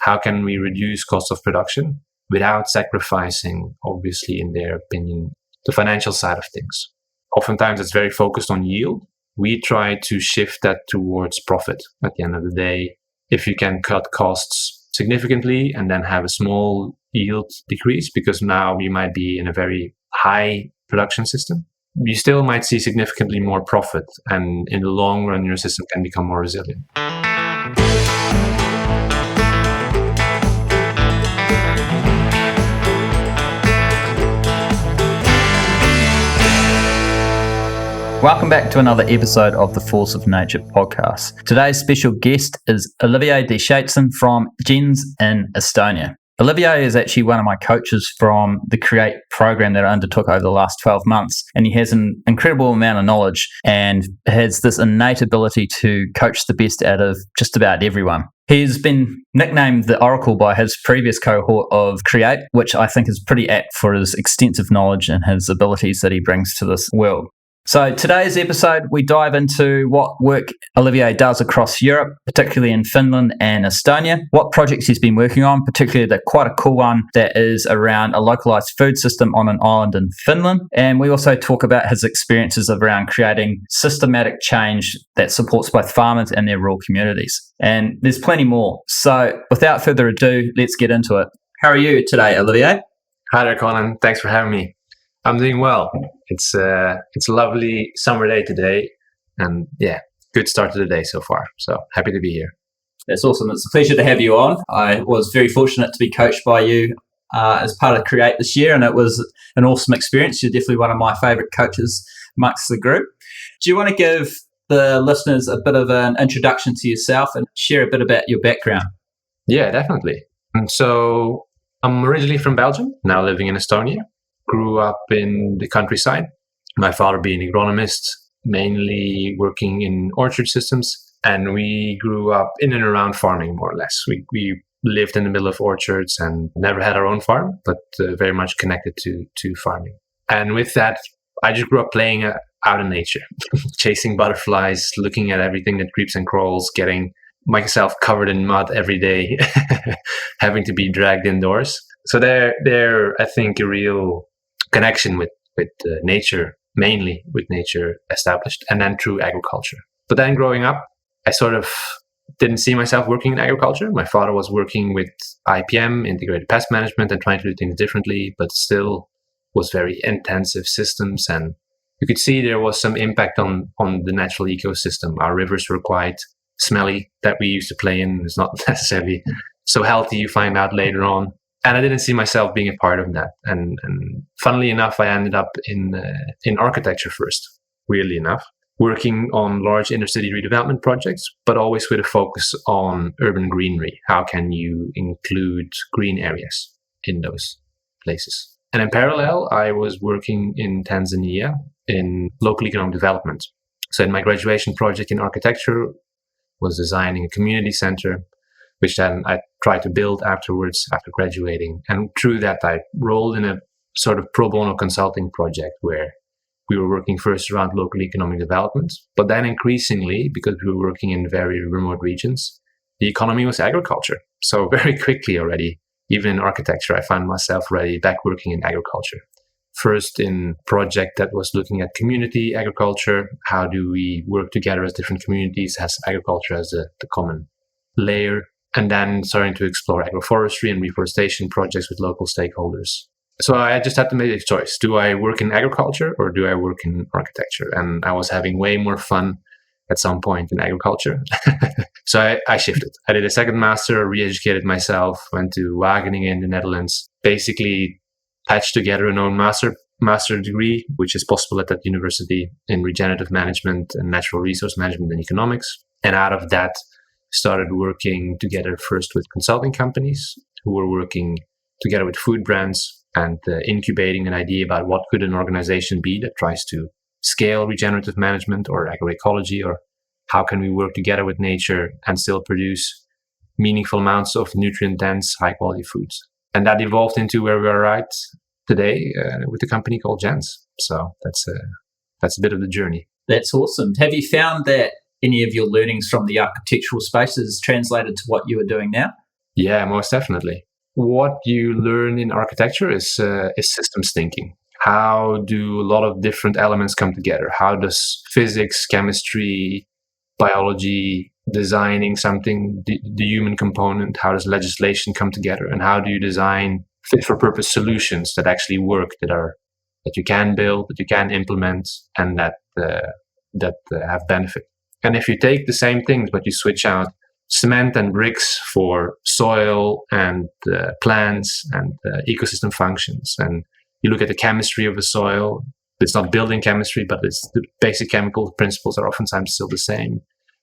how can we reduce cost of production without sacrificing, obviously, in their opinion, the financial side of things. Oftentimes it's very focused on yield. We try to shift that towards profit at the end of the day. If you can cut costs significantly and then have a small yield decrease, because now you might be in a very high production system, you still might see significantly more profit, and in the long run your system can become more resilient. Welcome back to another episode of the Force of Nature podcast. Today's special guest is Olivier de Schaetzen from GENS in Estonia. Olivier is actually one of my coaches from the Create program that I undertook over the last 12 months. And he has an incredible amount of knowledge and has this innate ability to coach the best out of just about everyone. He's been nicknamed the Oracle by his previous cohort of Create, which I think is pretty apt for his extensive knowledge and his abilities that he brings to this world. So today's episode, we dive into what work Olivier does across Europe, particularly in Finland and Estonia, what projects he's been working on, particularly quite a cool one that is around a localized food system on an island in Finland. And we also talk about his experiences around creating systematic change that supports both farmers and their rural communities. And there's plenty more. So without further ado, let's get into it. How are you today, Olivier? Hi there, Conan. Thanks for having me. I'm doing well. It's a lovely summer day today, and good start to the day so far. So happy to be here. That's awesome. It's a pleasure to have you on. I was very fortunate to be coached by you as part of Create this year, and it was an awesome experience. You're definitely one of my favourite coaches amongst the group. Do you want to give the listeners a bit of an introduction to yourself and share a bit about your background? Yeah, definitely. And so I'm originally from Belgium, now living in Estonia. Grew up in the countryside. My father being an agronomist, mainly working in orchard systems. And we grew up in and around farming, more or less. We lived in the middle of orchards and never had our own farm, but very much connected to farming. And with that, I just grew up playing out in nature, chasing butterflies, looking at everything that creeps and crawls, getting myself covered in mud every day, having to be dragged indoors. So there, I think, a real connection with nature, mainly with nature established, and then through agriculture. But then growing up, I sort of didn't see myself working in agriculture. My father was working with IPM, integrated pest management, and trying to do things differently, but still was very intensive systems. And you could see there was some impact on the natural ecosystem. Our rivers were quite smelly that we used to play in. It's not necessarily so healthy, you find out later on. And I didn't see myself being a part of that. And funnily enough, I ended up in architecture first, weirdly enough, working on large inner-city redevelopment projects, but always with a focus on urban greenery. How can you include green areas in those places? And in parallel, I was working in Tanzania in local economic development. So in my graduation project in architecture was designing a community center, which then I tried to build afterwards after graduating. And through that, I rolled in a sort of pro bono consulting project where we were working first around local economic development, but then increasingly, because we were working in very remote regions, the economy was agriculture. So very quickly already, even in architecture, I found myself already back working in agriculture. First in a project that was looking at community agriculture. How do we work together as different communities, as agriculture as the common layer? And then starting to explore agroforestry and reforestation projects with local stakeholders. So I just had to make a choice. Do I work in agriculture or do I work in architecture? And I was having way more fun at some point in agriculture. So I shifted. I did a second master, re-educated myself, went to Wageningen in the Netherlands, basically patched together an own master degree, which is possible at that university, in regenerative management and natural resource management and economics. And out of that, started working together first with consulting companies who were working together with food brands and incubating an idea about what could an organization be that tries to scale regenerative management or agroecology, or how can we work together with nature and still produce meaningful amounts of nutrient-dense, high-quality foods. And that evolved into where we are right today with a company called GENS. So that's a bit of the journey. That's awesome. Have you found that any of your learnings from the architectural space is translated to what you are doing now? Yeah, most definitely. What you learn in architecture is systems thinking. How do a lot of different elements come together? How does physics, chemistry, biology, designing something, the human component, how does legislation come together? And how do you design fit for purpose solutions that actually work, that you can build, that you can implement, and that have benefit? And if you take the same things, but you switch out cement and bricks for soil and plants and ecosystem functions, and you look at the chemistry of the soil, it's not building chemistry, but it's the basic chemical principles are oftentimes still the same.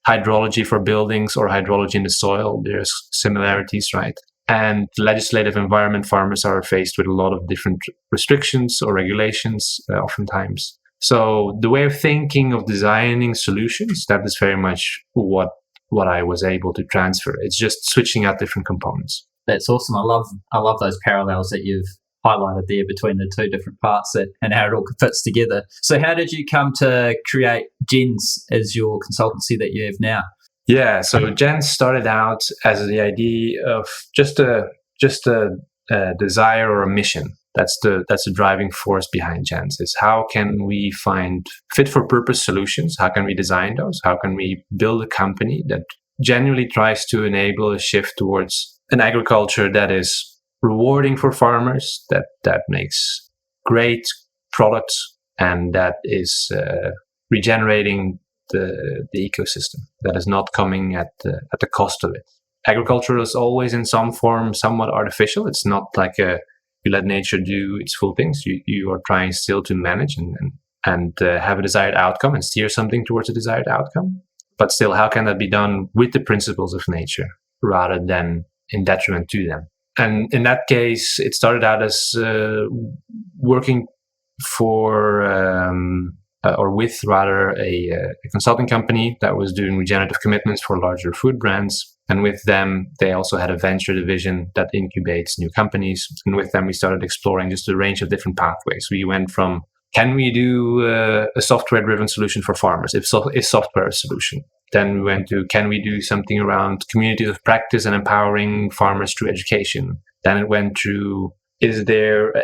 Hydrology for buildings or hydrology in the soil, there's similarities, right? And legislative environment, farmers are faced with a lot of different restrictions or regulations oftentimes. So the way of thinking of designing solutions, that is very much what I was able to transfer. It's just switching out different components. That's awesome. I love those parallels that you've highlighted there between the two different parts and how it all fits together. So how did you come to create Gens as your consultancy that you have now? Yeah, so Gens started out as the idea of just a desire or a mission. That's the driving force behind Gens, is how can we find fit for purpose solutions? How can we design those? How can we build a company that genuinely tries to enable a shift towards an agriculture that is rewarding for farmers, that makes great products, and that is regenerating the ecosystem, that is not coming at the cost of it. Agriculture is always in some form somewhat artificial. It's not like you let nature do its full things. You are trying still to manage and have a desired outcome and steer something towards a desired outcome. But still, how can that be done with the principles of nature rather than in detriment to them? And in that case, it started out as working for or with rather a consulting company that was doing regenerative commitments for larger food brands. And with them, they also had a venture division that incubates new companies. And with them, we started exploring just a range of different pathways. We went from, can we do a software-driven solution for farmers? Is software a solution? Then we went to, can we do something around communities of practice and empowering farmers through education? Then it went through, is there a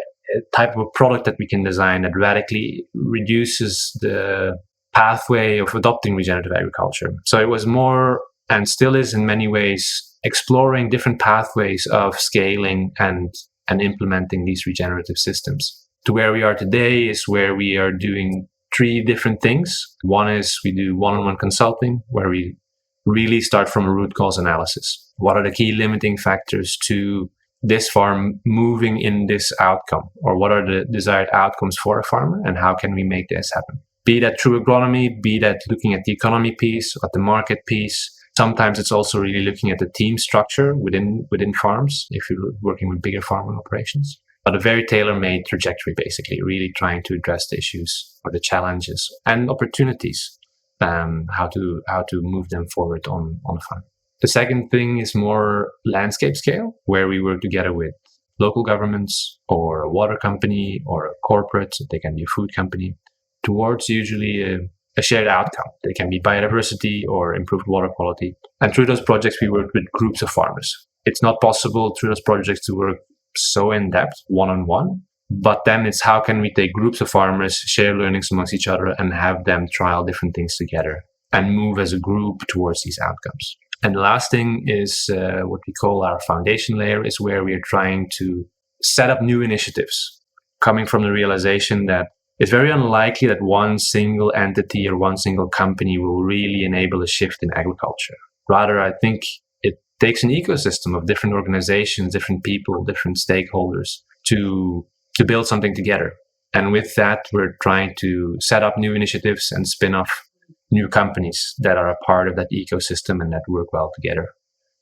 type of a product that we can design that radically reduces the pathway of adopting regenerative agriculture? So it was more, and still is in many ways, exploring different pathways of scaling and implementing these regenerative systems. To where we are today is where we are doing 3 different things. One is we do one-on-one consulting, where we really start from a root cause analysis. What are the key limiting factors to this farm moving in this outcome? Or what are the desired outcomes for a farmer, and how can we make this happen? Be that through agronomy, be that looking at the economy piece, at the market piece. Sometimes it's also really looking at the team structure within farms, if you're working with bigger farming operations. But a very tailor-made trajectory, basically, really trying to address the issues or the challenges and opportunities, how to move them forward on a farm. The second thing is more landscape scale, where we work together with local governments or a water company or a corporate, they can be a food company, towards usually a shared outcome. They can be biodiversity or improved water quality. And through those projects, we work with groups of farmers. It's not possible through those projects to work so in depth, one-on-one, but then it's how can we take groups of farmers, share learnings amongst each other, and have them trial different things together and move as a group towards these outcomes. And the last thing is what we call our foundation layer, is where we are trying to set up new initiatives, coming from the realization that it's very unlikely that one single entity or one single company will really enable a shift in agriculture. Rather, I think it takes an ecosystem of different organizations, different people, different stakeholders to build something together. And with that, we're trying to set up new initiatives and spin off new companies that are a part of that ecosystem and that work well together.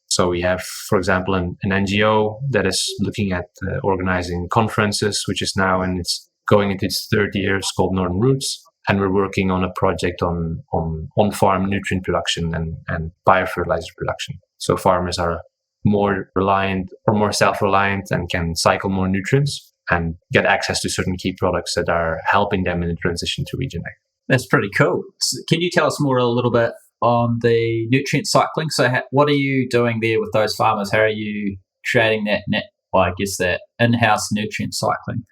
So we have, for example, an NGO that is looking at organizing conferences, which is now going into its 3rd year, it's called Northern Roots. And we're working on a project on on-farm nutrient production and biofertilizer production. So farmers are more reliant or more self-reliant and can cycle more nutrients and get access to certain key products that are helping them in the transition to regen ag. That's pretty cool. So can you tell us more a little bit on the nutrient cycling. So what are you doing there with those farmers? How are you creating that that in-house nutrient cycling?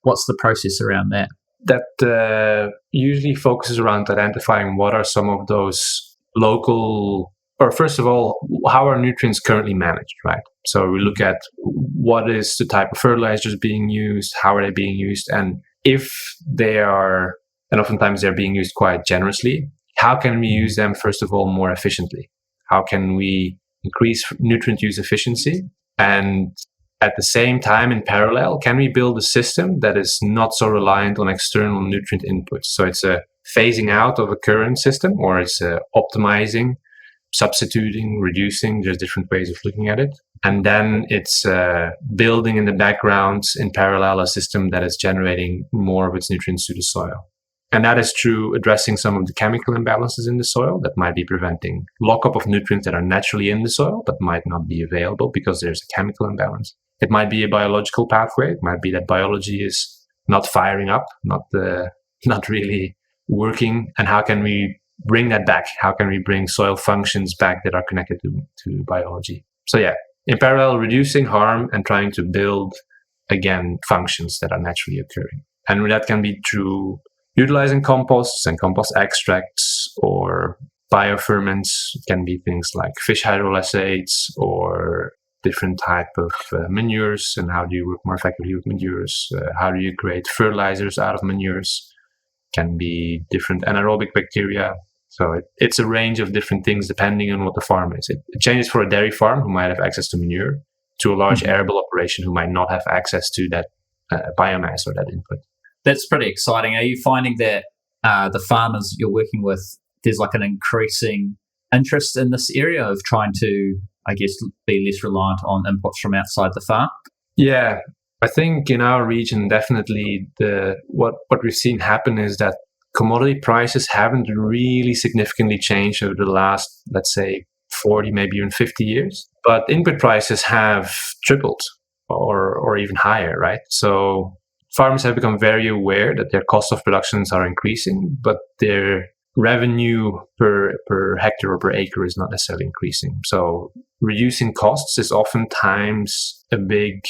What's the process around that? That usually focuses around identifying what are some of those local, or first of all, how are nutrients currently managed, right? So we look at what is the type of fertilizers being used, how are they being used, and if they are, and oftentimes they're being used quite generously, how can we use them, first of all, more efficiently? How can we increase nutrient use efficiency? And at the same time, in parallel, can we build a system that is not so reliant on external nutrient inputs? So it's a phasing out of a current system, or it's optimizing, substituting, reducing. There's different ways of looking at it. And then it's building in the background, in parallel, a system that is generating more of its nutrients to the soil. And that is through addressing some of the chemical imbalances in the soil that might be preventing lockup of nutrients that are naturally in the soil but might not be available because there's a chemical imbalance. It might be a biological pathway. It might be that biology is not firing up, not really working. And how can we bring that back? How can we bring soil functions back that are connected to biology? So yeah, in parallel, reducing harm and trying to build, again, functions that are naturally occurring. And that can be through utilizing composts and compost extracts or bioferments. It can be things like fish hydrolysates or different type of manures, and how do you work more effectively with manures? How do you create fertilizers out of manures? Can be different anaerobic bacteria. So it's a range of different things depending on what the farm is. It changes for a dairy farm who might have access to manure, to a large arable operation who might not have access to that biomass or that input. That's pretty exciting. Are you finding that the farmers you're working with, there's like an increasing interest in this area of trying to, I guess, be less reliant on inputs from outside the farm? Yeah, I think in our region, definitely what we've seen happen is that commodity prices haven't really significantly changed over the last, let's say, 40, maybe even 50 years. But input prices have tripled or even higher, right? So farmers have become very aware that their cost of productions are increasing, but their revenue per hectare or per acre is not necessarily increasing. So reducing costs is oftentimes a big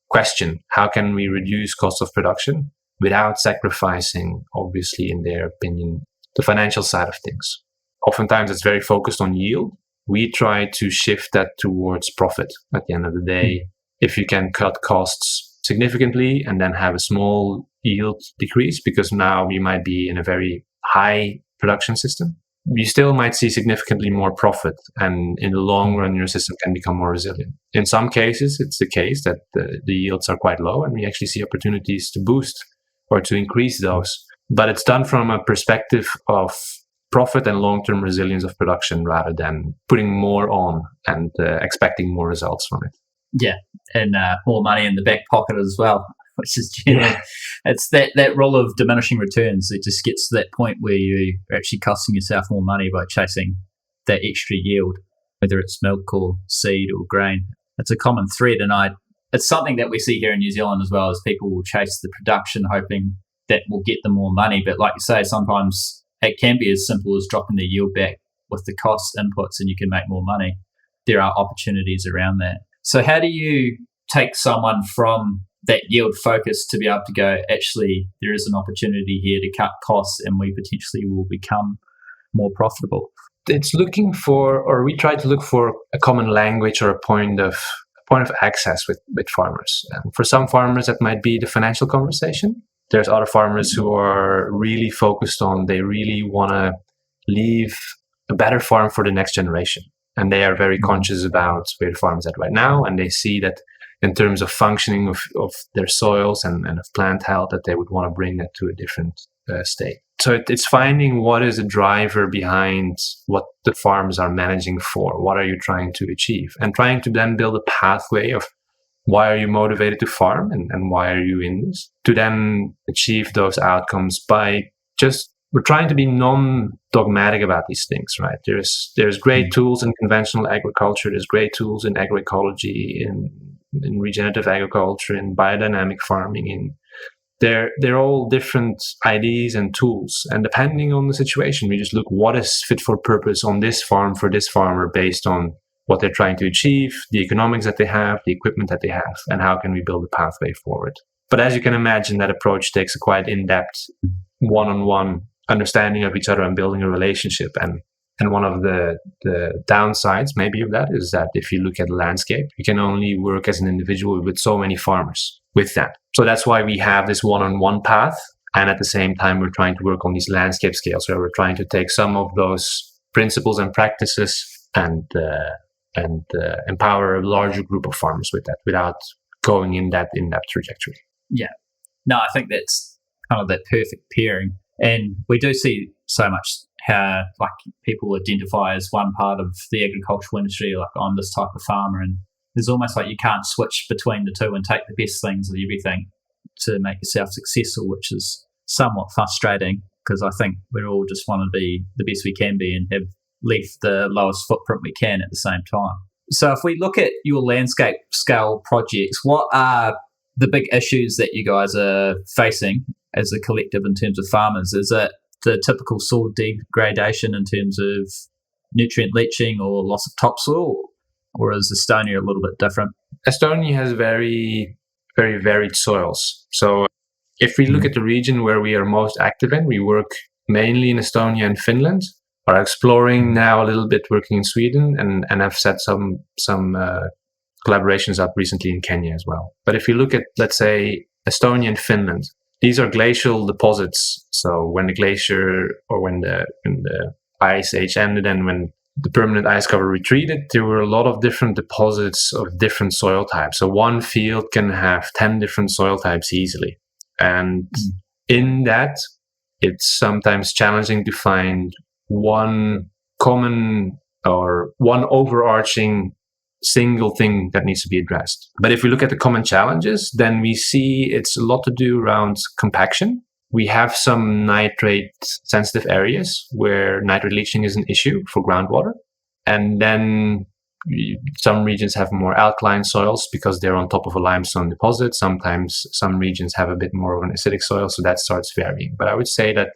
question. How can we reduce cost of production without sacrificing, obviously, in their opinion, the financial side of things? Oftentimes it's very focused on yield. We try to shift that towards profit at the end of the day. If you can cut costs significantly and then have a small yield decrease, because now you might be in a very high production system, you still might see significantly more profit, and in the long run your system can become more resilient. In some cases it's the case that the yields are quite low and we actually see opportunities to boost or to increase those, but it's done from a perspective of profit and long-term resilience of production rather than putting more on and expecting more results from it. Yeah, and more money in the back pocket as well, which is generally, it's that rule of diminishing returns. It just gets to that point where you're actually costing yourself more money by chasing that extra yield, whether it's milk or seed or grain. It's a common thread, and it's something that we see here in New Zealand as well, as people will chase the production hoping that will get them more money. But like you say, sometimes it can be as simple as dropping the yield back with the cost inputs and you can make more money. There are opportunities around that. So how do you take someone from that yield focus to be able to go, actually, there is an opportunity here to cut costs and we potentially will become more profitable? It's looking for, or we try to look for, a common language or a point of access with farmers. And for some farmers, that might be the financial conversation. There's other farmers who are really focused on, they really want to leave a better farm for the next generation. And they are very conscious about where the farm is at right now. And they see that in terms of functioning of their soils and of plant health, that they would want to bring that to a different state. So it's finding what is the driver behind what the farms are managing for. What are you trying to achieve? And trying to then build a pathway of why are you motivated to farm and why are you in this? To then achieve those outcomes by just, we're trying to be non-dogmatic about these things, right? There's great tools in conventional agriculture. There's great tools in agroecology, in regenerative agriculture, in biodynamic farming, in they're all different ideas and tools. And depending on the situation, we just look what is fit for purpose on this farm for this farmer based on what they're trying to achieve, the economics that they have, the equipment that they have, and how can we build a pathway forward. But as you can imagine, that approach takes a quite in-depth, one-on-one understanding of each other and building a relationship. And one of the downsides maybe of that is that if you look at the landscape, you can only work as an individual with so many farmers with that. So that's why we have this one-on-one path. And at the same time, we're trying to work on these landscape scales where we're trying to take some of those principles and practices and empower a larger group of farmers with that without going in that in-depth trajectory. Yeah. No, I think that's kind of that perfect pairing. And we do see so much how like people identify as one part of the agricultural industry, like I'm this type of farmer, and there's almost like you can't switch between the two and take the best things of everything to make yourself successful, which is somewhat frustrating because I think we all just want to be the best we can be and have left the lowest footprint we can at the same time. So if we look at your landscape scale projects, what are the big issues that you guys are facing as a collective in terms of farmers? Is it the typical soil degradation in terms of nutrient leaching or loss of topsoil, or is Estonia a little bit different? Estonia has very, very varied soils. So if we look at the region where we are most active in, we work mainly in Estonia and Finland, are exploring now a little bit working in Sweden, and have set some collaborations up recently in Kenya as well. But if you look at, let's say, Estonia and Finland, these are glacial deposits. So when the glacier or when the ice age ended and when the permanent ice cover retreated, there were a lot of different deposits of different soil types. So one field can have 10 different soil types easily. And in that, it's sometimes challenging to find one common or one overarching single thing that needs to be addressed. But if we look at the common challenges, then we see it's a lot to do around compaction. We have some nitrate sensitive areas where nitrate leaching is an issue for groundwater. And then some regions have more alkaline soils because they're on top of a limestone deposit. Sometimes some regions have a bit more of an acidic soil, so that starts varying. But I would say that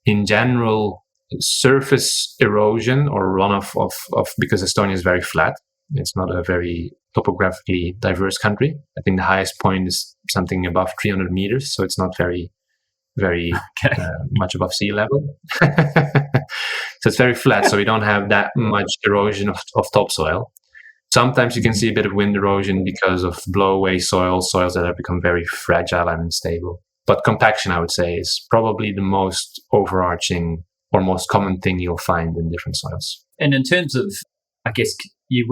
in general, surface erosion or runoff of because Estonia is very flat, it's not a very topographically diverse country. I think the highest point is something above 300 meters, so it's not very much above sea level. So it's very flat, so we don't have that much erosion of topsoil. Sometimes you can see a bit of wind erosion because of blow-away soils that have become very fragile and unstable. But compaction, I would say, is probably the most overarching or most common thing you'll find in different soils. And in terms of, I guess, you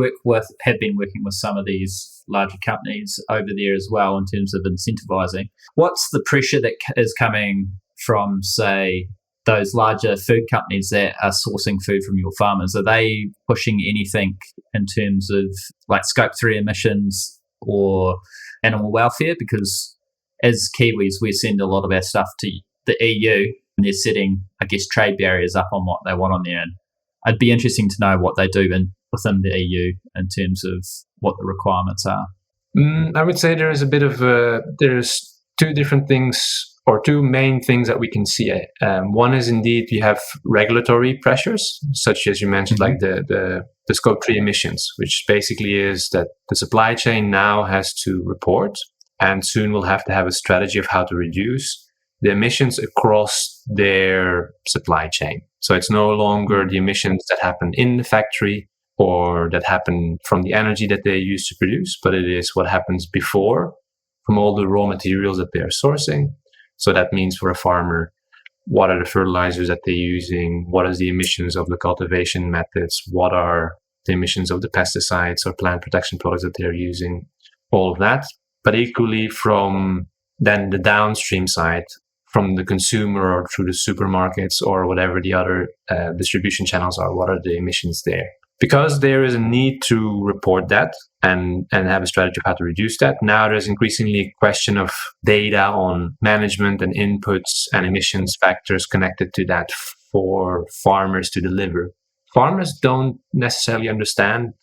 have been working with some of these larger companies over there as well in terms of incentivizing. What's the pressure that is coming from, say, those larger food companies that are sourcing food from your farmers? Are they pushing anything in terms of like Scope 3 emissions or animal welfare? Because as Kiwis, we send a lot of our stuff to the EU and they're setting, I guess, trade barriers up on what they want on there. And it'd be interesting to know what they do within the EU in terms of what the requirements are. I would say there is a bit of there's two different things or two main things that we can see. One is indeed you have regulatory pressures, such as you mentioned, like the Scope 3 emissions, which basically is that the supply chain now has to report and soon will have to have a strategy of how to reduce the emissions across their supply chain. So it's no longer the emissions that happen in the factory or that happen from the energy that they use to produce, but it is what happens before from all the raw materials that they're sourcing. So that means for a farmer, what are the fertilizers that they're using? What is the emissions of the cultivation methods? What are the emissions of the pesticides or plant protection products that they're using? All of that. But equally from then the downstream side, from the consumer or through the supermarkets or whatever the other distribution channels are, what are the emissions there? Because there is a need to report that and have a strategy of how to reduce that, now there's increasingly a question of data on management and inputs and emissions factors connected to that for farmers to deliver. farmers don't necessarily understand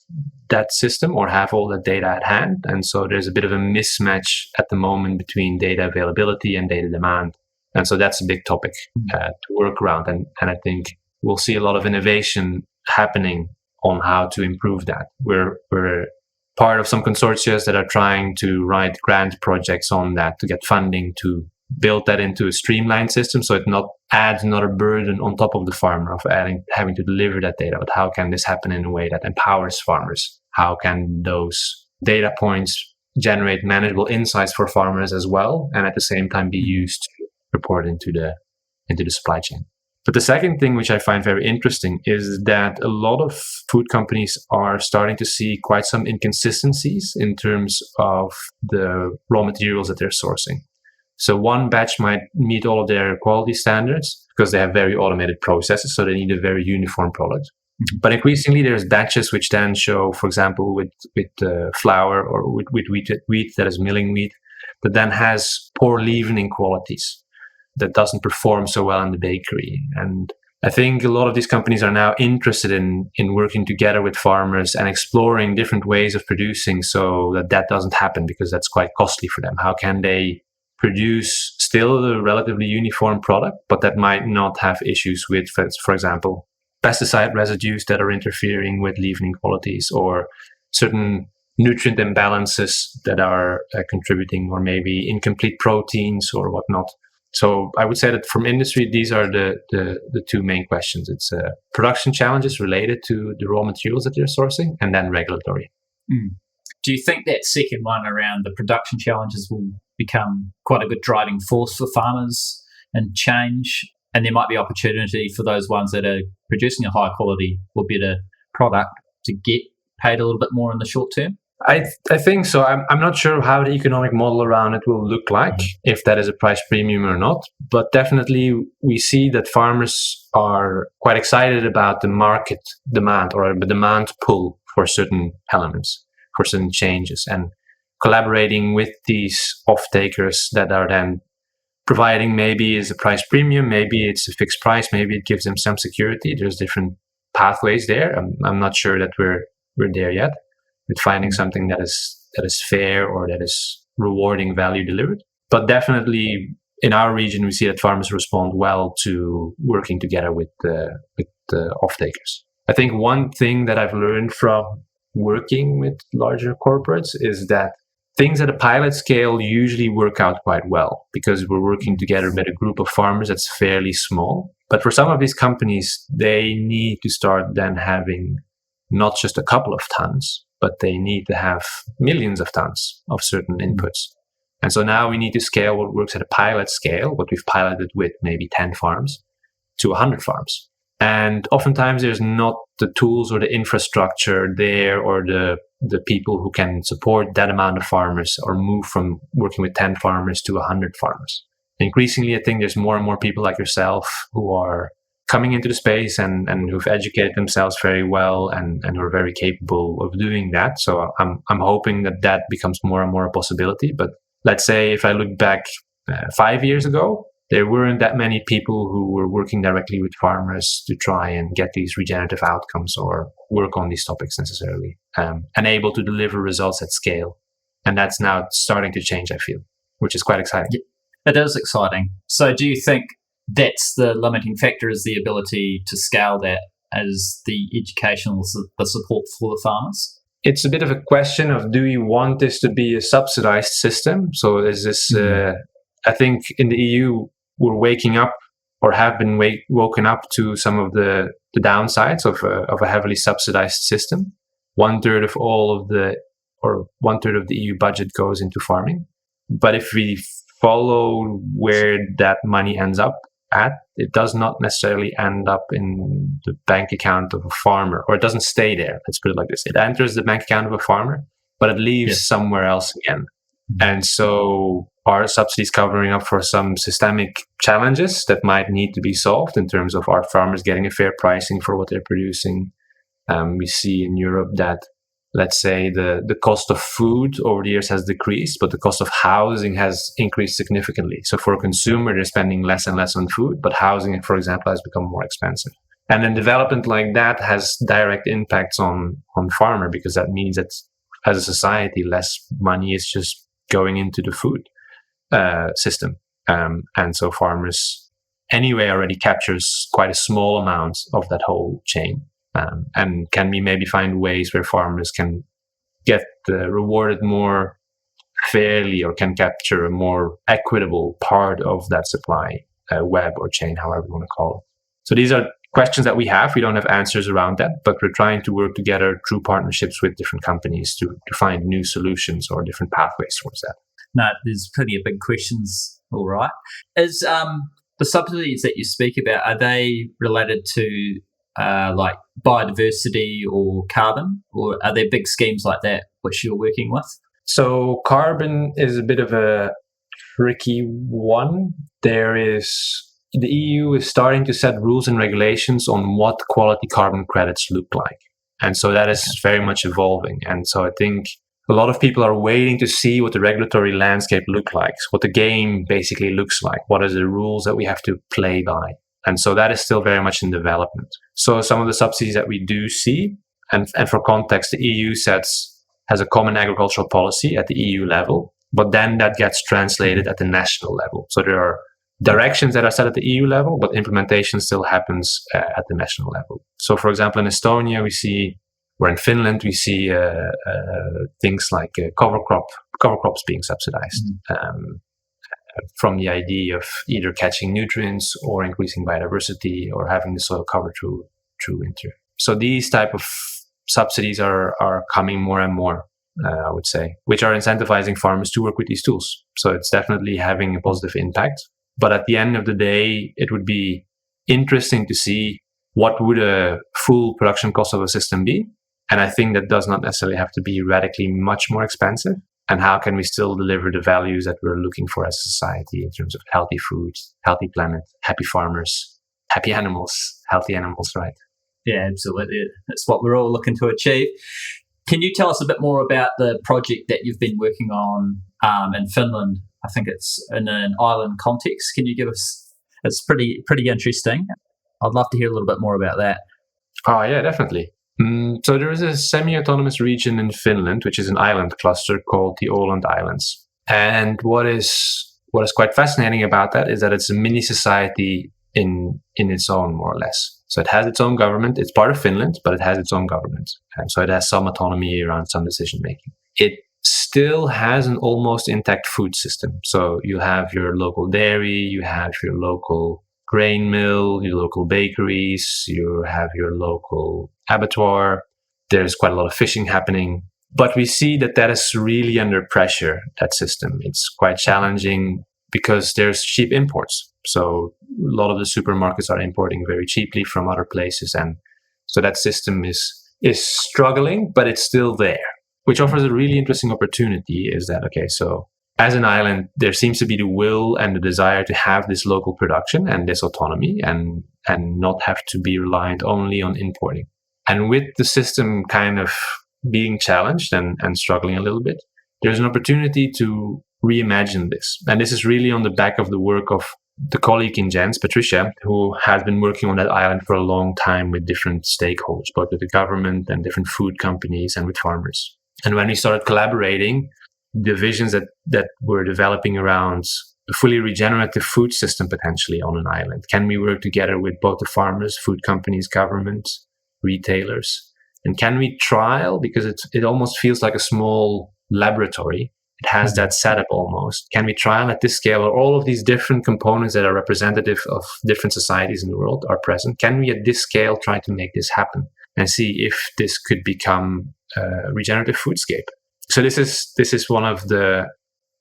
that system or have all the data at hand. And so there's a bit of a mismatch at the moment between data availability and data demand. And so that's a big topic to work around. And I think we'll see a lot of innovation happening on how to improve that. We're part of some consortia that are trying to write grant projects on that to get funding to build that into a streamlined system, so it not adds another burden on top of the farmer of having to deliver that data. But how can this happen in a way that empowers farmers? How can those data points generate manageable insights for farmers as well, and at the same time be used to report into the supply chain? But the second thing, which I find very interesting, is that a lot of food companies are starting to see quite some inconsistencies in terms of the raw materials that they're sourcing. So one batch might meet all of their quality standards because they have very automated processes, so they need a very uniform product. Mm-hmm. But increasingly, there's batches which then show, for example, with flour or with wheat that is milling wheat, that then has poor leavening qualities, that doesn't perform so well in the bakery. And I think a lot of these companies are now interested in working together with farmers and exploring different ways of producing so that doesn't happen, because that's quite costly for them. How can they produce still a relatively uniform product, but that might not have issues with, for example, pesticide residues that are interfering with leavening qualities, or certain nutrient imbalances that are contributing, or maybe incomplete proteins or whatnot. So I would say that from industry, these are the two main questions. It's production challenges related to the raw materials that they're sourcing, and then regulatory. Do you think that second one around the production challenges will become quite a good driving force for farmers and change? And there might be opportunity for those ones that are producing a high quality or better product to get paid a little bit more in the short term? I think so. I'm not sure how the economic model around it will look like, if that is a price premium or not. But definitely we see that farmers are quite excited about the market demand or the demand pull for certain elements, for certain changes, and collaborating with these off-takers that are then providing, maybe is a price premium, maybe it's a fixed price, maybe it gives them some security. There's different pathways there. I'm not sure that we're there yet with finding something that is fair or that is rewarding value delivered. But definitely in our region, we see that farmers respond well to working together with the off-takers. I think one thing that I've learned from working with larger corporates is that things at a pilot scale usually work out quite well, because we're working together with a group of farmers that's fairly small. But for some of these companies, they need to start then having not just a couple of tons, but they need to have millions of tons of certain inputs. And so now we need to scale what works at a pilot scale, what we've piloted with maybe 10 farms, to 100 farms. And oftentimes there's not the tools or the infrastructure there, or the people who can support that amount of farmers, or move from working with 10 farmers to 100 farmers. Increasingly, I think there's more and more people like yourself who are coming into the space and who've educated themselves very well and who are very capable of doing that. So I'm hoping that becomes more and more a possibility. But let's say if I look back 5 years ago, there weren't that many people who were working directly with farmers to try and get these regenerative outcomes or work on these topics necessarily, and able to deliver results at scale. And that's now starting to change, I feel, which is quite exciting. Yeah, it is exciting. So do you think that's the limiting factor, is the ability to scale that, as the educational, the support for the farmers? It's a bit of a question of, do you want this to be a subsidized system? So is this, I think in the EU, we're waking up, or have been woken up to some of the downsides of a heavily subsidized system. 1/3 of the EU budget goes into farming. But if we follow where that money ends up at, it does not necessarily end up in the bank account of a farmer, or it doesn't stay there. Let's put it like this. It enters the bank account of a farmer, but it leaves somewhere else again. And so are subsidies covering up for some systemic challenges that might need to be solved in terms of our farmers getting a fair pricing for what they're producing? We see in Europe that, let's say, the cost of food over the years has decreased, but the cost of housing has increased significantly. So for a consumer, they're spending less and less on food, but housing, for example, has become more expensive. And then development like that has direct impacts on farmer, because that means that as a society, less money is just going into the food system. And so farmers anyway already captures quite a small amount of that whole chain. And can we maybe find ways where farmers can get rewarded more fairly, or can capture a more equitable part of that supply web or chain, however you want to call it. So these are questions that we have. We don't have answers around that, but we're trying to work together through partnerships with different companies to find new solutions or different pathways towards that. No, there's plenty of big questions, all right. Is the subsidies that you speak about, are they related to like biodiversity or carbon, or are there big schemes like that which you're working with? So carbon is a bit of a tricky one. The EU is starting to set rules and regulations on what quality carbon credits look like. And so that is very much evolving. And so I think a lot of people are waiting to see what the regulatory landscape looks like, what the game basically looks like, what are the rules that we have to play by. And so that is still very much in development. So some of the subsidies that we do see, and for context, the EU has a common agricultural policy at the EU level, but then that gets translated at the national level. So there are directions that are set at the EU level, but implementation still happens at the national level. So, for example, in Estonia, or in Finland, we see things like cover crops being subsidized from the idea of either catching nutrients or increasing biodiversity or having the soil cover through winter. So these type of subsidies are coming more and more, I would say, which are incentivizing farmers to work with these tools. So it's definitely having a positive impact. But at the end of the day, it would be interesting to see what would a full production cost of a system be. And I think that does not necessarily have to be radically much more expensive. And how can we still deliver the values that we're looking for as a society in terms of healthy food, healthy planet, happy farmers, happy animals, healthy animals, right? Yeah, absolutely. That's what we're all looking to achieve. Can you tell us a bit more about the project that you've been working on in Finland? I think it's in an island context. Can you give us? It's pretty interesting. I'd love to hear a little bit more about that. Oh yeah, definitely. So there is a semi-autonomous region in Finland, which is an island cluster called the Åland Islands. And what is quite fascinating about that is that it's a mini society in its own, more or less. So it has its own government. It's part of Finland, but it has its own government. And so it has some autonomy around some decision making. It still has an almost intact food system. So you have your local dairy, you have your local grain mill, your local bakeries, you have your local abattoir. There's quite a lot of fishing happening. But we see that is really under pressure, that system. It's quite challenging because there's cheap imports. So a lot of the supermarkets are importing very cheaply from other places. And so that system is struggling, but it's still there, which offers a really interesting opportunity. Is that, okay, so as an island, there seems to be the will and the desire to have this local production and this autonomy and not have to be reliant only on importing. And with the system kind of being challenged and struggling a little bit, there's an opportunity to reimagine this. And this is really on the back of the work of the colleague in Jens, Patricia, who has been working on that island for a long time with different stakeholders, both with the government and different food companies and with farmers. And when we started collaborating, the visions that we're developing around a fully regenerative food system potentially on an island. Can we work together with both the farmers, food companies, government, retailers? And can we trial, because it almost feels like a small laboratory. It has that setup almost. Can we trial at this scale, or all of these different components that are representative of different societies in the world are present? Can we at this scale try to make this happen and see if this could become a regenerative foodscape? So this is one of the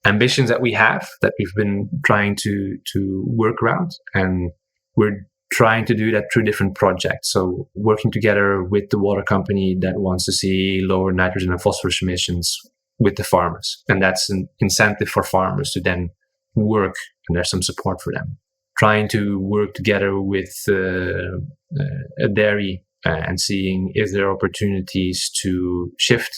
ambitions that we have, that we've been trying to work around, and we're trying to do that through different projects. So working together with the water company that wants to see lower nitrogen and phosphorus emissions with the farmers. And that's an incentive for farmers to then work, and there's some support for them. Trying to work together with a dairy and seeing if there are opportunities to shift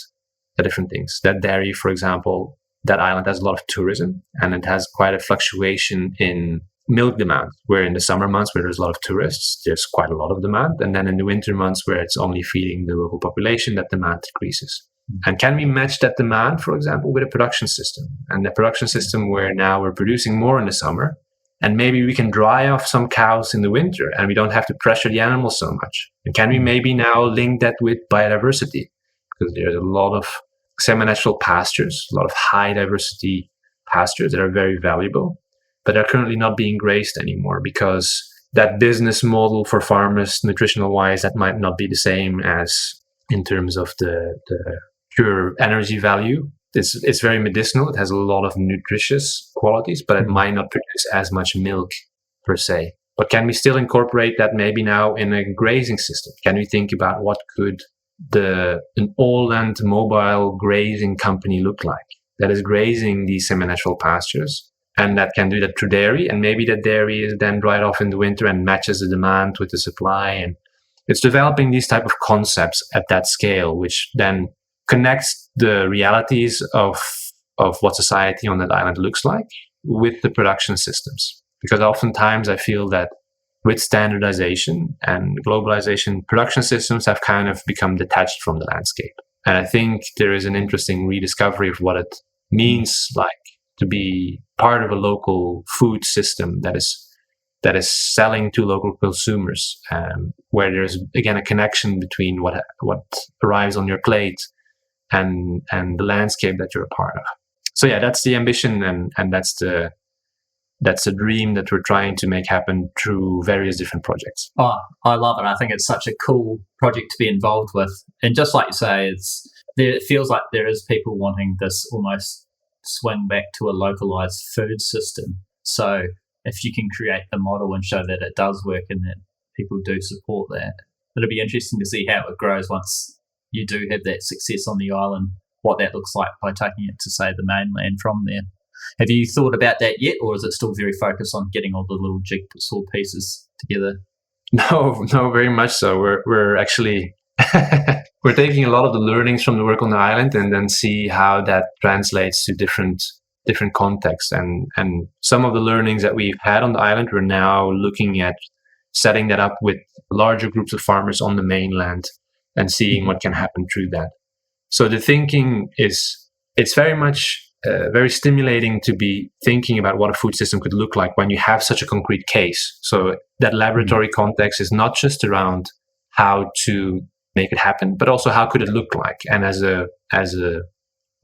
the different things. That dairy, for example, that island has a lot of tourism, and it has quite a fluctuation in milk demand, where in the summer months where there's a lot of tourists, there's quite a lot of demand. And then in the winter months where it's only feeding the local population, that demand decreases. And can we match that demand, for example, with a production system? And the production system where now we're producing more in the summer, and maybe we can dry off some cows in the winter and we don't have to pressure the animals so much. And can we maybe now link that with biodiversity? Because there's a lot of semi-natural pastures, a lot of high diversity pastures that are very valuable, but are currently not being grazed anymore because that business model for farmers, nutritional wise, that might not be the same as in terms of the pure energy value. It's very medicinal. It has a lot of nutritious qualities, but it might not produce as much milk per se. But can we still incorporate that maybe now in a grazing system? Can we think about what could an all-land mobile grazing company look like that is grazing these semi-natural pastures, and that can do that through dairy, and maybe that dairy is then dried off in the winter and matches the demand with the supply. And it's developing these type of concepts at that scale, which then connects the realities of what society on that island looks like with the production systems. Because oftentimes I feel that with standardization and globalization, production systems have kind of become detached from the landscape. And I think there is an interesting rediscovery of what it means like to be part of a local food system that is selling to local consumers, where there's again a connection between what arrives on your plate and the landscape that you're a part of. So yeah, that's the ambition, and that's the dream that we're trying to make happen through various different projects. Oh, I love it. I think it's such a cool project to be involved with. And just like you say, it feels like there is people wanting this almost swing back to a localized food system. So if you can create the model and show that it does work and that people do support that, it'll be interesting to see how it grows once you do have that success on the island, what that looks like by taking it to, say, the mainland from there. Have you thought about that yet, or is it still very focused on getting all the little jigsaw pieces together? No, very much so. We're actually we're taking a lot of the learnings from the work on the island and then see how that translates to different contexts. And some of the learnings that we've had on the island, we're now looking at setting that up with larger groups of farmers on the mainland and seeing what can happen through that. So the thinking is, it's very much very stimulating to be thinking about what a food system could look like when you have such a concrete case. So that laboratory context is not just around how to make it happen, but also how could it look like, and as a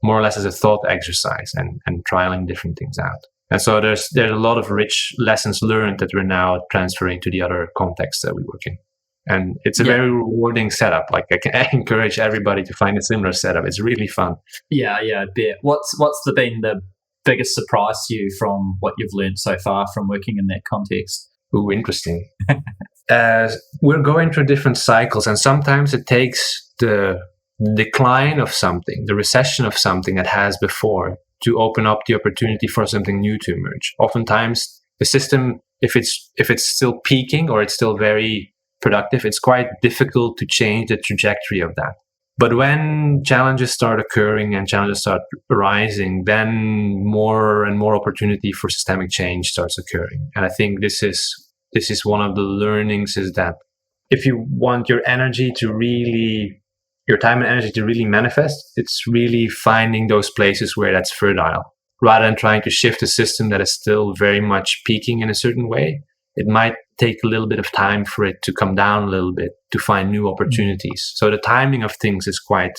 more or less as a thought exercise and trialing different things out. And so there's a lot of rich lessons learned that we're now transferring to the other contexts that we work in. And it's a very rewarding setup. Like I encourage everybody to find a similar setup. It's really fun. Yeah, I bet. What's been the biggest surprise to you from what you've learned so far from working in that context? Ooh, interesting. We're going through different cycles, and sometimes it takes the decline of something, the recession of something that has before, to open up the opportunity for something new to emerge. Oftentimes, the system, if it's still peaking or it's still very productive, it's quite difficult to change the trajectory of that. But when challenges start occurring and challenges start arising, then more and more opportunity for systemic change starts occurring. And I think this is one of the learnings, is that if you want your time and energy to really manifest, it's really finding those places where that's fertile, rather than trying to shift a system that is still very much peaking in a certain way. It might take a little bit of time for it to come down a little bit, to find new opportunities. So the timing of things is quite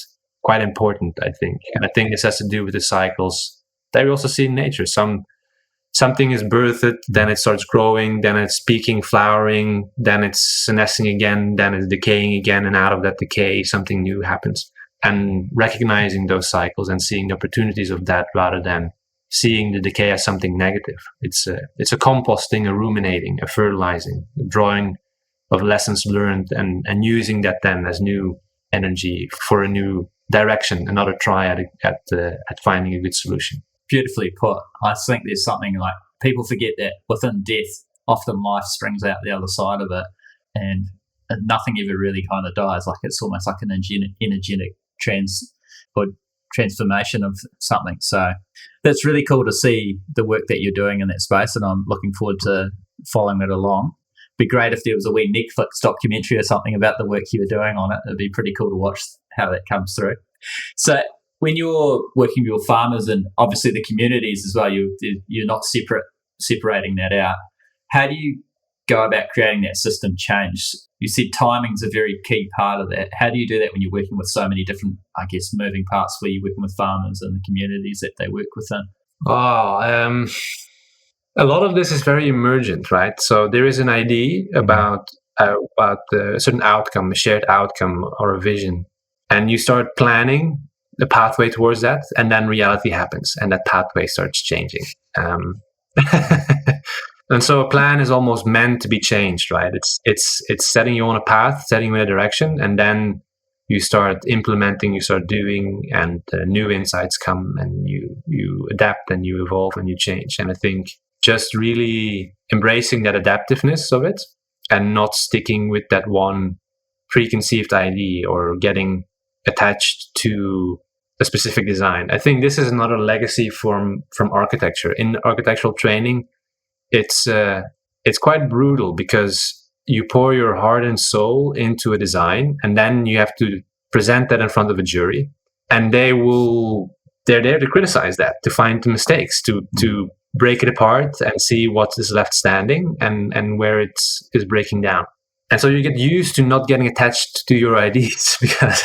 important, I think. And I think this has to do with the cycles that we also see in nature. Something is birthed, then it starts growing, then it's peaking, flowering, then it's senescing again, then it's decaying again, and out of that decay, something new happens. And recognizing those cycles and seeing the opportunities of that, rather than seeing the decay as something negative. It's a composting, a ruminating, a fertilizing, a drawing of lessons learned, and using that then as new energy for a new direction, another try at finding a good solution. Beautifully put. I think there's something like, people forget that within death, often life springs out the other side of it, and nothing ever really kind of dies. Like it's almost like an energetic transformation of something. So that's really cool to see the work that you're doing in that space, and I'm looking forward to following it along. Be great if there was a wee Netflix documentary or something about the work you were doing on it. It'd be pretty cool to watch how that comes through. So when you're working with your farmers and obviously the communities as well, you're not separating that out. How do you go about creating that system change? You said timing's a very key part of that. How do you do that when you're working with so many different, I guess, moving parts where you're working with farmers and the communities that they work within? A lot of this is very emergent, right? So there is an idea about a certain outcome, a shared outcome or a vision, and you start planning the pathway towards that, and then reality happens, and that pathway starts changing. And so a plan is almost meant to be changed, right? It's setting you on a path, setting you in a direction, and then you start implementing, you start doing, and new insights come, and you adapt and you evolve and you change. And I think just really embracing that adaptiveness of it and not sticking with that one preconceived idea or getting attached to a specific design. I think this is another legacy from architecture. In architectural training, it's quite brutal because you pour your heart and soul into a design, and then you have to present that in front of a jury, and they're there to criticize that, to find the mistakes, to break it apart and see what is left standing and where it is breaking down. And so you get used to not getting attached to your ideas because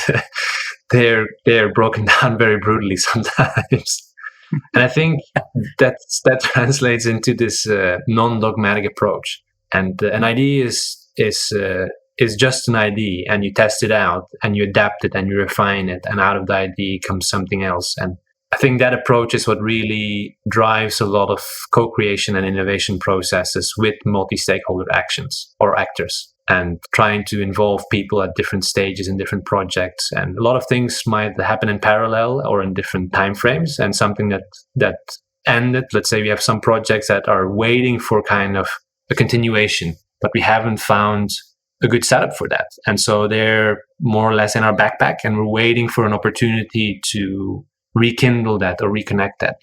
they're broken down very brutally sometimes. And I think that translates into this non-dogmatic approach. And an idea is just an idea, and you test it out and you adapt it and you refine it, and out of the idea comes something else. And I think that approach is what really drives a lot of co-creation and innovation processes with multi-stakeholder actions or actors, and trying to involve people at different stages in different projects. And a lot of things might happen in parallel or in different timeframes, and something that ended, let's say we have some projects that are waiting for kind of a continuation, but we haven't found a good setup for that. And so they're more or less in our backpack, and we're waiting for an opportunity to rekindle that or reconnect that.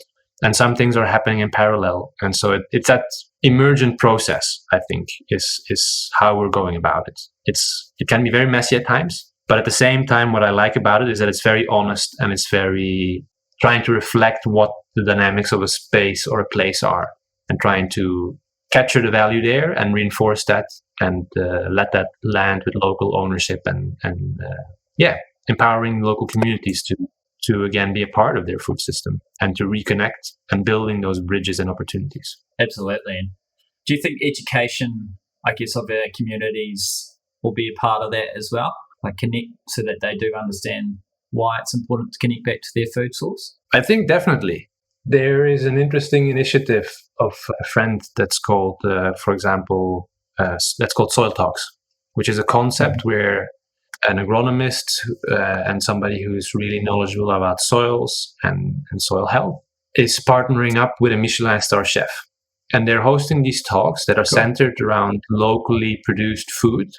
And some things are happening in parallel. And so it's that emergent process, I think, is how we're going about it. It can be very messy at times, but at the same time, what I like about it is that it's very honest, and it's very trying to reflect what the dynamics of a space or a place are, and trying to capture the value there and reinforce that, and let that land with local ownership and empowering local communities to again be a part of their food system and to reconnect and building those bridges and opportunities. Absolutely. And do you think education, I guess, of our communities will be a part of that as well? Like connect so that they do understand why it's important to connect back to their food source? I think definitely. There is an interesting initiative of a friend that's called, for example, that's called Soil Talks, which is a concept where an agronomist and somebody who's really knowledgeable about soils and soil health is partnering up with a Michelin star chef. And they're hosting these talks that are centered around locally produced food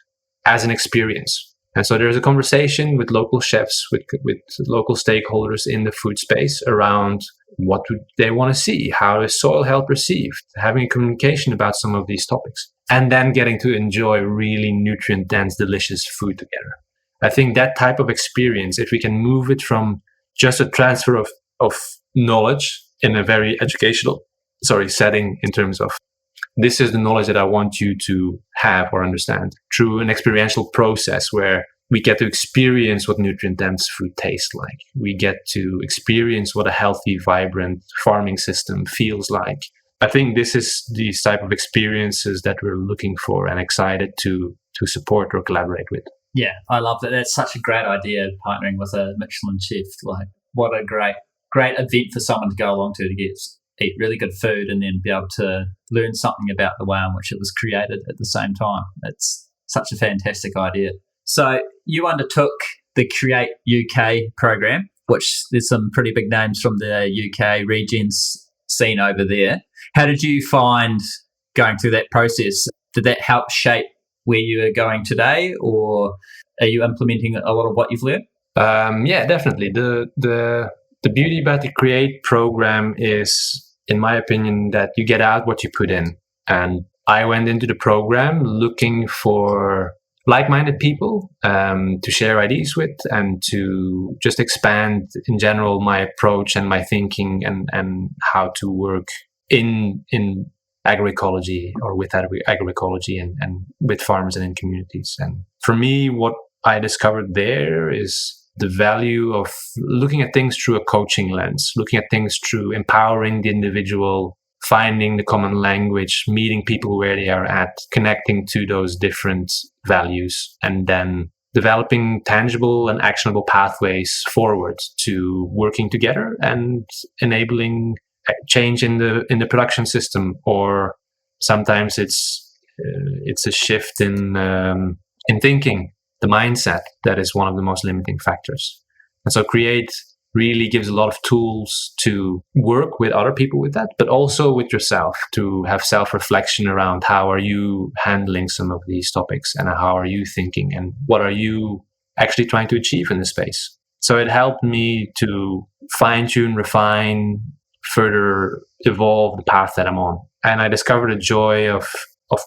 as an experience. And so there's a conversation with local chefs, with local stakeholders in the food space around what do they want to see, how is soil health perceived, having a communication about some of these topics, and then getting to enjoy really nutrient-dense, delicious food together. I think that type of experience, if we can move it from just a transfer of knowledge in a very educational setting in terms of this is the knowledge that I want you to have or understand, through an experiential process where we get to experience what nutrient-dense food tastes like. We get to experience what a healthy, vibrant farming system feels like. I think this is these type of experiences that we're looking for and excited to support or collaborate with. Yeah, I love that. That's such a great idea, partnering with a Michelin chef. Like, what a great event for someone to go along to eat really good food and then be able to learn something about the way in which it was created at the same time. It's such a fantastic idea. So you undertook the Create UK program, which there's some pretty big names from the UK regens scene over there. How did you find going through that process? Did that help shape where you are going today, or are you implementing a lot of what you've learned? Yeah, definitely. The the beauty about the Create program is, in my opinion, that you get out what you put in. And I went into the program looking for like-minded people to share ideas with, and to just expand in general my approach and my thinking and how to work in agroecology, or with agroecology, and with farmers and in communities. And for me, what I discovered there is the value of looking at things through a coaching lens, looking at things through empowering the individual, finding the common language, meeting people where they are at, connecting to those different values, and then developing tangible and actionable pathways forward to working together and enabling change in the production system. Or sometimes it's a shift in thinking, the mindset, that is one of the most limiting factors. And so Create really gives a lot of tools to work with other people with that, but also with yourself, to have self-reflection around how are you handling some of these topics, and how are you thinking, and what are you actually trying to achieve in this space. So it helped me to fine-tune, refine, further evolve the path that I'm on. And I discovered a joy of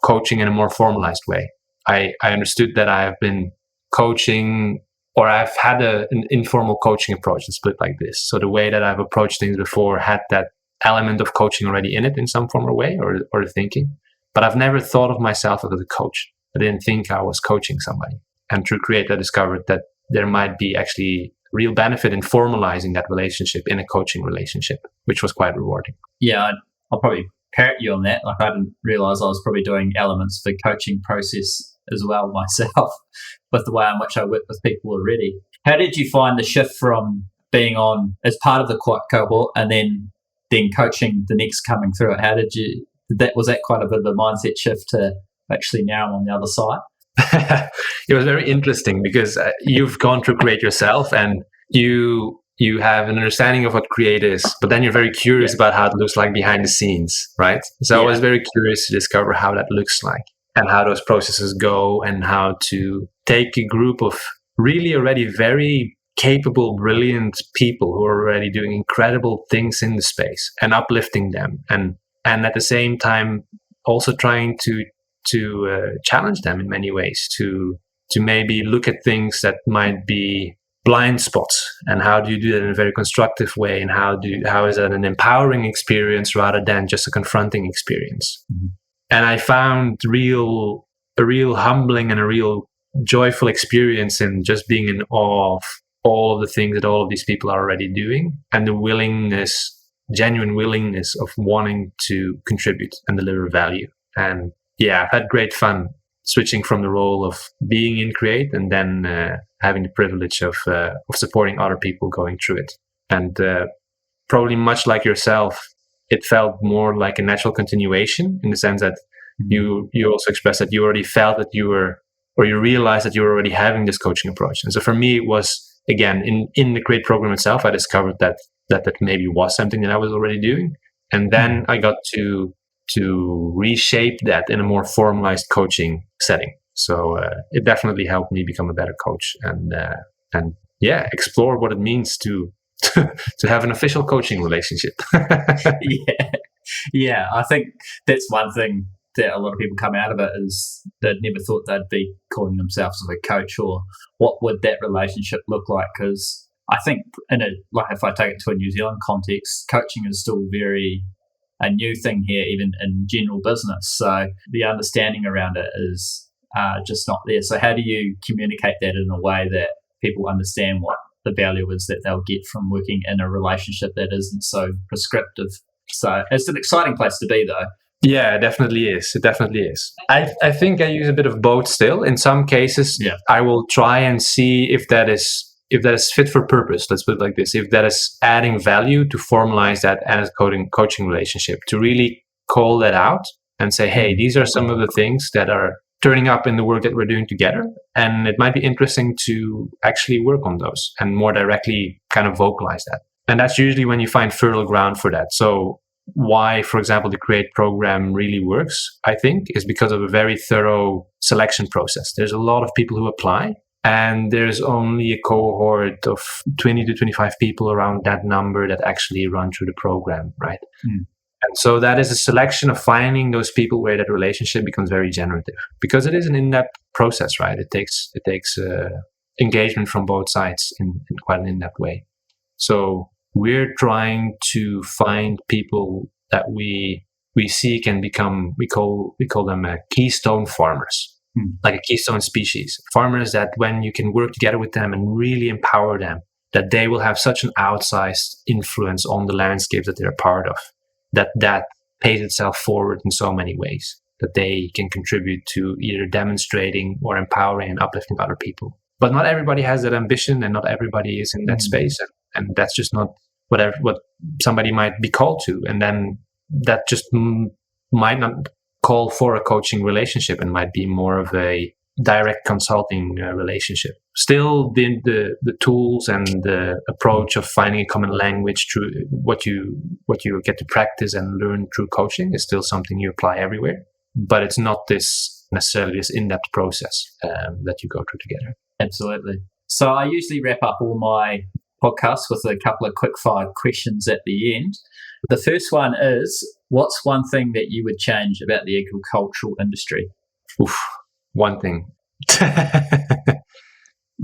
coaching in a more formalized way. I understood that I have been coaching, or I've had an informal coaching approach, let's put it like this. So the way that I've approached things before had that element of coaching already in it in some form or way, or thinking. But I've never thought of myself as a coach. I didn't think I was coaching somebody. And through Create, I discovered that there might be actually real benefit in formalizing that relationship in a coaching relationship, which was quite rewarding. Yeah, I'll probably parrot you on that. Like, I didn't realize I was probably doing elements of the coaching process as well myself, with the way in which I work with people already. How did you find the shift from being on as part of the cohort and then coaching the next coming through it? How did you, was that quite a bit of a mindset shift to actually now I'm on the other side? It was very interesting because you've gone through Create yourself, and you have an understanding of what Create is, but then you're very curious about how it looks like behind the scenes, right? So I was very curious to discover how that looks like, and how those processes go, and how to take a group of really already very capable, brilliant people who are already doing incredible things in the space, and uplifting them, and at the same time also trying to challenge them in many ways, to maybe look at things that might be blind spots, and how do you do that in a very constructive way, and how is that an empowering experience rather than just a confronting experience. Mm-hmm. And I found a real humbling and a real joyful experience in just being in awe of all of the things that all of these people are already doing, and the genuine willingness of wanting to contribute and deliver value. And yeah, I've had great fun switching from the role of being in Create, and then having the privilege of supporting other people going through it. And probably much like yourself, it felt more like a natural continuation, in the sense that you also expressed that you already felt that you realized that you were already having this coaching approach. And so for me, it was, again, in the Create program itself, I discovered that maybe was something that I was already doing. And then I got to reshape that in a more formalized coaching setting. So it definitely helped me become a better coach, and explore what it means to have an official coaching relationship. Yeah, I think that's one thing that a lot of people come out of it is they never thought they'd be calling themselves a coach, or what would that relationship look like? Because I think if I take it to a New Zealand context, coaching is still very a new thing here, even in general business. So the understanding around it is just not there. So how do you communicate that in a way that people understand what the value is that they'll get from working in a relationship that isn't so prescriptive? So it's an exciting place to be, though. Yeah, it definitely is. It definitely is. I think I use a bit of both still. In some cases, I will try and see if that is fit for purpose. Let's put it like this. If that is adding value, to formalize that as a coaching relationship, to really call that out and say, hey, these are some of the things that are turning up in the work that we're doing together. And it might be interesting to actually work on those and more directly kind of vocalize that. And that's usually when you find fertile ground for that. So why, for example, the Create program really works, I think, is because of a very thorough selection process. There's a lot of people who apply, And there's only a cohort of 20 to 25 people around that number that actually run through the program, right? And so that is a selection of finding those people where that relationship becomes very generative, because it is an in-depth process, right? It takes engagement from both sides in quite an in-depth way. So we're trying to find people that we see can become, we call them keystone farmers, like a keystone species. Farmers that when you can work together with them and really empower them, that they will have such an outsized influence on the landscapes that they're a part of, that pays itself forward in so many ways, that they can contribute to either demonstrating or empowering and uplifting other people. But not everybody has that ambition, and not everybody is in that space, and that's just not what somebody might be called to. And then that just might not call for a coaching relationship and might be more of a direct consulting relationship. Still, the tools and the approach of finding a common language through what you get to practice and learn through coaching is still something you apply everywhere. But it's not necessarily this in-depth process that you go through together. Absolutely. So I usually wrap up all my podcasts with a couple of quick-fire questions at the end. The first one is, what's one thing that you would change about the agricultural industry? One thing.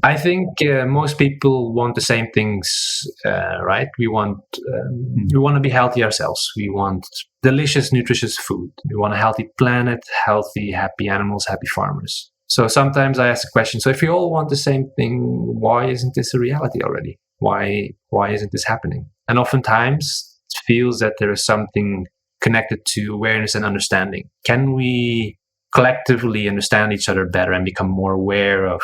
I think most people want the same things, right? We want to be healthy ourselves. We want delicious, nutritious food. We want a healthy planet, healthy, happy animals, happy farmers. So sometimes I ask the question, so if we all want the same thing, why isn't this a reality already? Why isn't this happening? And oftentimes it feels that there is something connected to awareness and understanding. Can we collectively understand each other better and become more aware of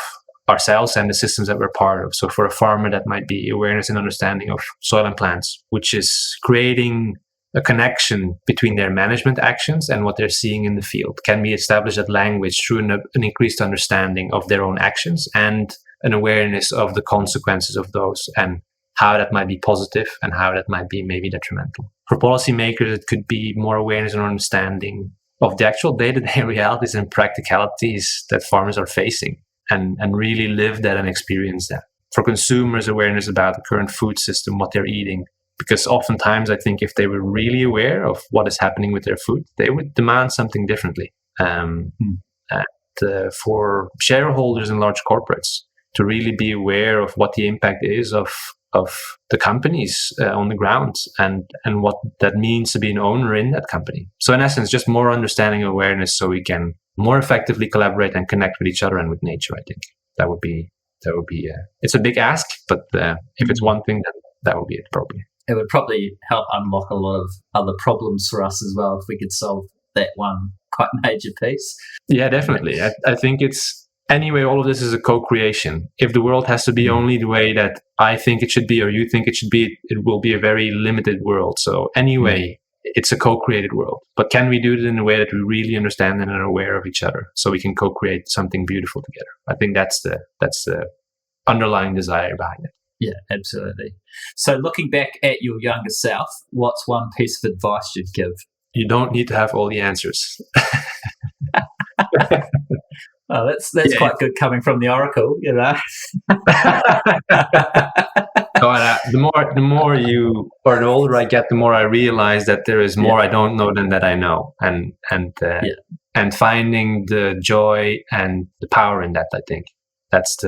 ourselves and the systems that we're part of? So for a farmer, that might be awareness and understanding of soil and plants, which is creating a connection between their management actions and what they're seeing in the field. Can we establish that language through an increased understanding of their own actions and an awareness of the consequences of those, and how that might be positive and how that might be maybe detrimental? For policymakers, it could be more awareness and understanding of the actual day-to-day realities and practicalities that farmers are facing, and really live that and experience that. For consumers, awareness about the current food system, what they're eating, because oftentimes I think if they were really aware of what is happening with their food, they would demand something differently. For shareholders in large corporates to really be aware of what the impact is of the companies on the ground, and what that means to be an owner in that company. So in essence, just more understanding and awareness so we can more effectively collaborate and connect with each other and with nature. I think that would be it's a big ask, but if it's one thing, then that would be it probably. It would probably help unlock a lot of other problems for us as well if we could solve that one quite major piece. Yeah, definitely. I think it's, anyway, all of this is a co-creation. If the world has to be only the way that I think it should be or you think it should be, it will be a very limited world. So anyway, it's a co-created world. But can we do it in a way that we really understand and are aware of each other so we can co-create something beautiful together? I think that's the underlying desire behind it. Yeah, absolutely. So looking back at your younger self, what's one piece of advice you'd give? You don't need to have all the answers. Oh, that's quite good coming from the Oracle, you know. The more you, or the older I get, the more I realize that there is more I don't know than that I know, and finding the joy and the power in that. I think that's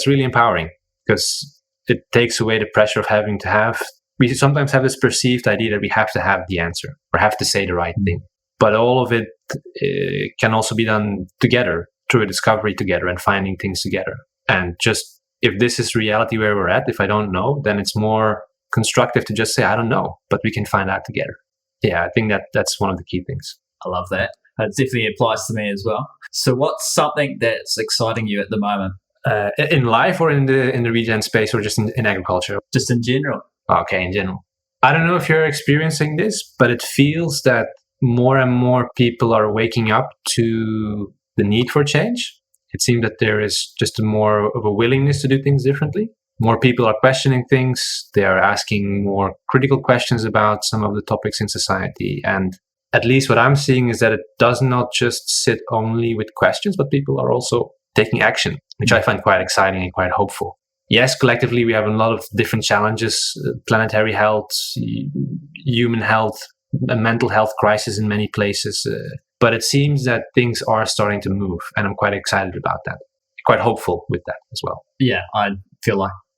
really empowering, because it takes away the pressure of having to have. We sometimes have this perceived idea that we have to have the answer or have to say the right thing, but all of it can also be done together through a discovery together and finding things together. And just, if this is reality where we're at, if I don't know, then it's more constructive to just say, I don't know, but we can find out together. Yeah, I think that's one of the key things. I love that. It definitely applies to me as well. So what's something that's exciting you at the moment? In life, or in the regen space, or just in agriculture? Just in general. Okay, in general. I don't know if you're experiencing this, but it feels that more and more people are waking up to the need for change. It seems that there is just more of a willingness to do things differently. More people are questioning things. They are asking more critical questions about some of the topics in society. And at least what I'm seeing is that it does not just sit only with questions, but people are also taking action. which I find quite exciting and quite hopeful. Yes, collectively we have a lot of different challenges, planetary health, human health, a mental health crisis in many places. But it seems that things are starting to move, and I'm quite excited about that. Quite hopeful with that as well. Yeah, I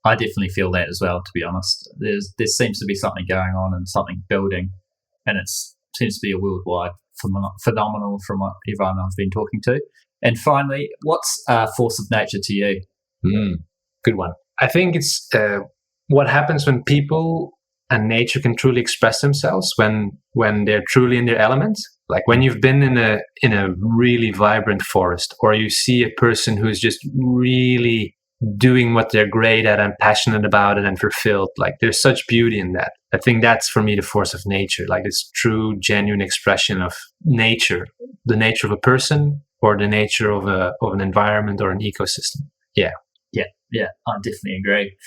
definitely feel that as well, to be honest. There seems to be something going on and something building, and it seems to be a worldwide phenomenal from what everyone I've been talking to. And finally, what's force of nature to you? Good one. I think it's what happens when people and nature can truly express themselves when they're truly in their element. Like when you've been in a really vibrant forest, or you see a person who's just really doing what they're great at and passionate about it and fulfilled. Like there's such beauty in that. I think that's for me the force of nature. Like it's true, genuine expression of nature, the nature of a person or the nature of an environment or an ecosystem. Yeah, I definitely agree.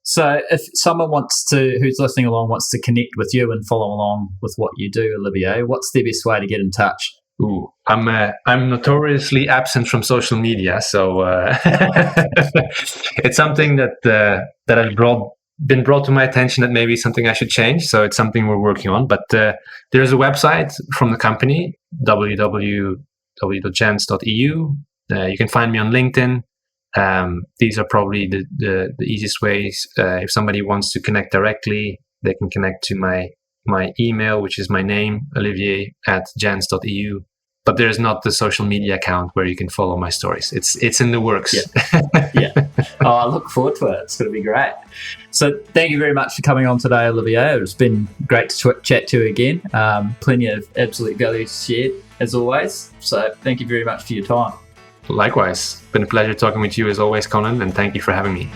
So if someone who's listening along wants to connect with you and follow along with what you do, Olivier, what's the best way to get in touch? I'm notoriously absent from social media, so it's something that has been brought to my attention that maybe something I should change. So it's something we're working on. But there's a website from the company, www.gens.eu. You can find me on LinkedIn. These are probably the easiest ways. If somebody wants to connect directly, they can connect to my email, which is my name, olivier@gens.eu. But there's not the social media account where you can follow my stories. It's in the works. Yeah. Oh, I look forward to it. It's going to be great. So thank you very much for coming on today, Olivier. It's been great to chat to you again. Plenty of absolute value shared, as always. So thank you very much for your time. Likewise. It's been a pleasure talking with you as always, Conan, and thank you for having me.